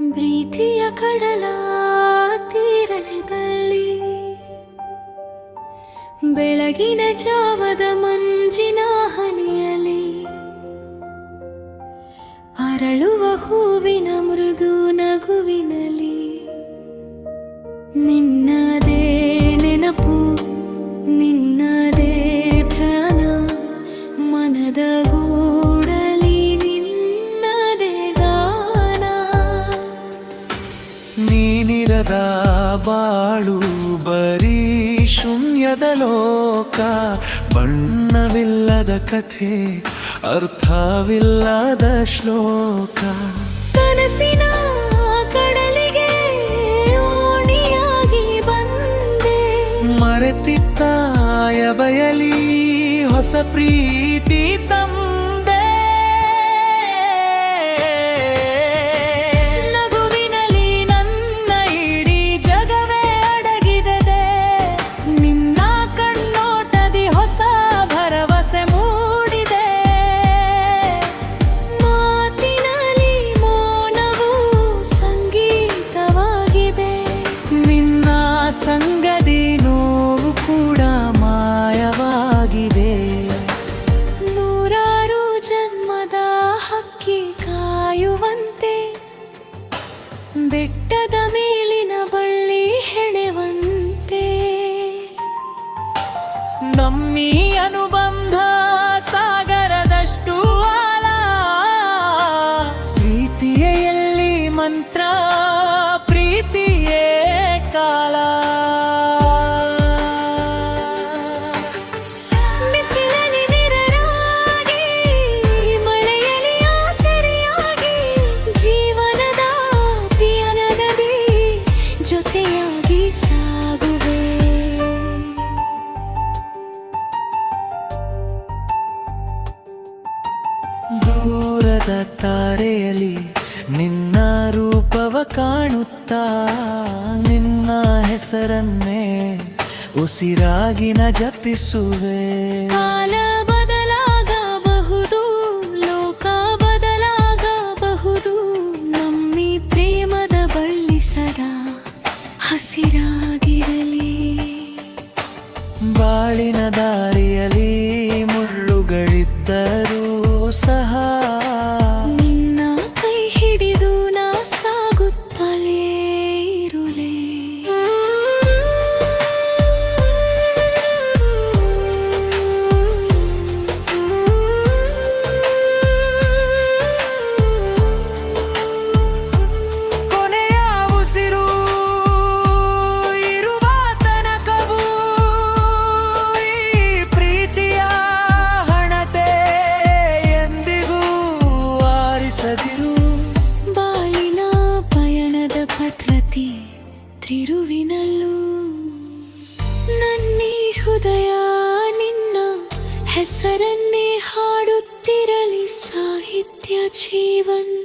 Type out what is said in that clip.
ಪ್ರೀತಿಯ ಕಡಲ ತೀರದಲ್ಲಿ ಬೆಳಗಿನ ಜಾವದ ಮಂಜಿನ ಹನಿಯಲಿ ಅರಳುವ ಹೂವಿನ ಮೃದು ನಗುವಿನಲಿ ನಿನ್ನದೇ ನೆನಪು ನಿನ್ನದೇ ಪ್ರಾಣ ಮನದ ಗೂಡಲಿ ನಿನ್ನದೇ ಗಾನ ನೀನಿರದ ಬಾಳು ಬರೀ ಶೂನ್ಯದ ಲೋಕ ಬಣ್ಣವಿಲ್ಲದ ಕಥೆ ಅರ್ಥವಿಲ್ಲದ ಶ್ಲೋಕ ಕನಸಿನ ಕಡಲಿಗೆ ಓಣಿಯಾಗಿ ಬಂದೆ ಮರೆತಿತ್ತಾಯ ಬಯಲಿ ಹೊಸ ಪ್ರೀತಿ ತಂದೆ ನಗುವಿನಲ್ಲಿ ನನ್ನ ಇಡೀ ಜಗವೇ ಅಡಗಿದೆ ನಿನ್ನ ಕಣ್ಣೋಟದಿ ಹೊಸ ಭರವಸೆ ಮೂಡಿದೆ ಮಾತಿನಲ್ಲಿ ಮೌನವು ಸಂಗೀತವಾಗಿದೆ ನಿನ್ನ ಸಂಗದಿ ನೋವು ಕೂಡ ಮಾಯವಾಗಿದೆ ನೂರಾರು ಜನ್ಮದ ಹಕ್ಕಿ ಕಾಯುವಂತೆ ಬೆಟ್ಟದ ಮೇಲಿನ ಬಳ್ಳಿ ಹೆಣೆವಂತೆ ನಮ್ಮಿ ಅನುಬಂಧ ಸಾಗರದಷ್ಟು ಆಳ ಪ್ರೀತಿಯೇ ಎಲ್ಲಿ ಮಂತ್ರ ಪ್ರೀತಿಯೇ ಕಾಲ ಬಿಸಿಲಲ್ಲಿ ನಿರರಾಗಿ ಮಳೆಯಲ್ಲಿ ಆಸರೆಯಾಗಿ ಜೀವನದ ಪಿಯನದಲ್ಲಿ ಜೊತೆಯಾಗಿ ಸಾಗುವೆ ದೂರದ ತಾರೆಯಲ್ಲಿ ನಿನ್ನ ರೂಪವ ಕಾಣುತ್ತಾ ನಿನ್ನ ಹೆಸರನ್ನೇ ಉಸಿರಾಗಿನ ಜಪಿಸುವೆ ಕಾಲ ಬದಲಾಗಬಹುದು ಲೋಕ ಬದಲಾಗಬಹುದು ನಮ್ಮಿ ಪ್ರೇಮದ ಬಳ್ಳಿ ಸದಾ ಹಸಿರಾಗಿರಲಿ ಬಾಳಿನ ದಾರಿಯಲ್ಲಿ ಮುಳ್ಳುಗಳಿದ್ದರೂ ಸಹ ನಿನ್ನ ಕೈ ಹಿಡಿದು ನಾ ಸಾಗುತ್ತಲೇ ಇರುಲೆ ಕೊನೆಯ ಉಸಿರು ಇರುವ ತನಕವೂ ಈ ಪ್ರೀತಿಯ ಹಣತೆ ಎಂದಿಗೂ ಆರಿಸದಿರು ಬಾಳಿನ ಪಯಣದ ಭದ್ರತೆ ತಿರುವಿನಲ್ಲೂ ನನ್ನಿ ಹೃದಯ ನಿನ್ನ ಹೆಸರನ್ನೇ ಹಾಡುತ್ತಿರಲಿ ಸಾಹಿತ್ಯ ಜೀವನ್